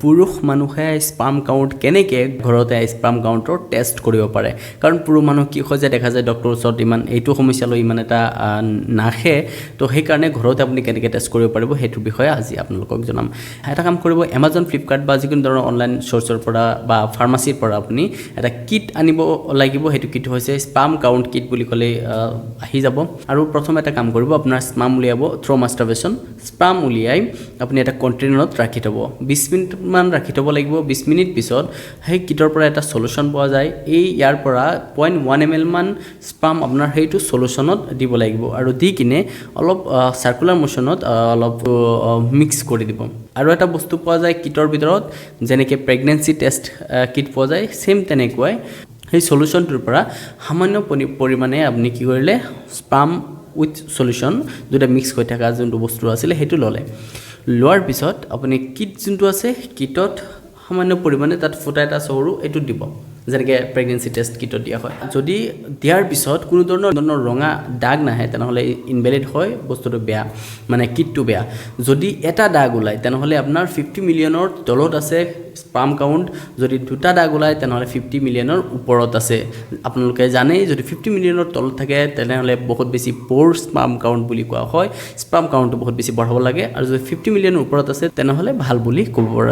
পুৰুষ মানুহে spam count কেনেকৈ ঘৰতে স্পাম কাউণ্টৰ টেষ্ট কৰিব পাৰে কাৰণ পুৰুষ মানুহ কি হয় যে দেখা যায় ডক্টৰৰ ওচৰত ইমান এইটো সমস্যা লৈ ইমান এটা নাহে তো সেইকাৰণে ঘৰতে আপুনি কেনেকৈ টেষ্ট কৰিব পাৰিব সেইটোৰ বিষয়ে আজি আপোনালোকক জনাম এটা কাম কৰিব এমাজন ফ্লিপকাৰ্ট বা যিকোনো ধৰণৰ অনলাইন চ'ৰ্চৰ পৰা বা ফাৰ্মাচীৰ পৰা আপুনি এটা কিট আনিব লাগিব সেইটো কিট হৈছে স্পাম কাউণ্ট কিট বুলি ক'লে আহি যাব আৰু প্ৰথম এটা কাম কৰিব আপোনাৰ স্পাম উলিয়াব থ্ৰ' মাষ্টাৰবেশ্যন স্পাম উলিয়াই আপুনি এটা কণ্টেইনাৰত ৰাখি থ'ব 20 মিনিটমান ৰাখি থ'ব লাগিব 20 মিনিট পিছত সেই কিটৰ পৰা এটা সলিউশ্যন পোৱা যায় এই ইয়াৰ পৰা 0.1 ml মান স্পাম আপোনাৰ সেইটো সলিউশ্যনত দিব লাগিব আৰু দি কিনে অলপ সাৰ্কুলাৰ মোশ্যনত অলপ মিক্স কৰি দিব আৰু এটা বস্তু পোৱা যায় কিটৰ ভিতৰত যেনেকৈ প্ৰেগনেন্সি টেষ্ট কিট পোৱা যায় সেম তেনেকুৱাই সেই সলিউশ্যনটোৰ পৰা সামান্য পৰিমাণে আপুনি কি কৰিলে স্পাম উইথ সলিউশ্যন দুটা মিক্স হৈ থকা যোনটো বস্তু আছিলে সেইটো ল'লে লোৱাৰ পিছত আপুনি কিট যোনটো আছে কিটত সামান্য পৰিমাণে তাত ফুটা এটা সৰু এইটো দিব যেনেকৈ প্ৰেগনেন্সি টেষ্ট কিটত দিয়া হয় যদি দিয়াৰ পিছত কোনো ধৰণৰ ৰঙা দাগ নাহে তেনেহ'লে ইনভেলিড হয় বস্তুটো বেয়া মানে কিটটো বেয়া যদি এটা দাগ ওলায় তেনেহ'লে আপোনাৰ 50 মিলিয়নৰ তলত আছে স্পাম কাউণ্ট যদি দুটা দাগ ওলায় তেনেহ'লে 50 মিলিয়নৰ ওপৰত আছে আপোনালোকে জানেই যদি 50 মিলিয়নৰ তলত থাকে তেনেহ'লে বহুত বেছি প'ৰ স্পাম কাউণ্ট বুলি কোৱা হয় স্পাম কাউণ্টটো বহুত বেছি বঢ়াব লাগে আৰু যদি 50 মিলিয়নৰ ওপৰত আছে তেনেহ'লে ভাল বুলি ক'ব পৰা যায়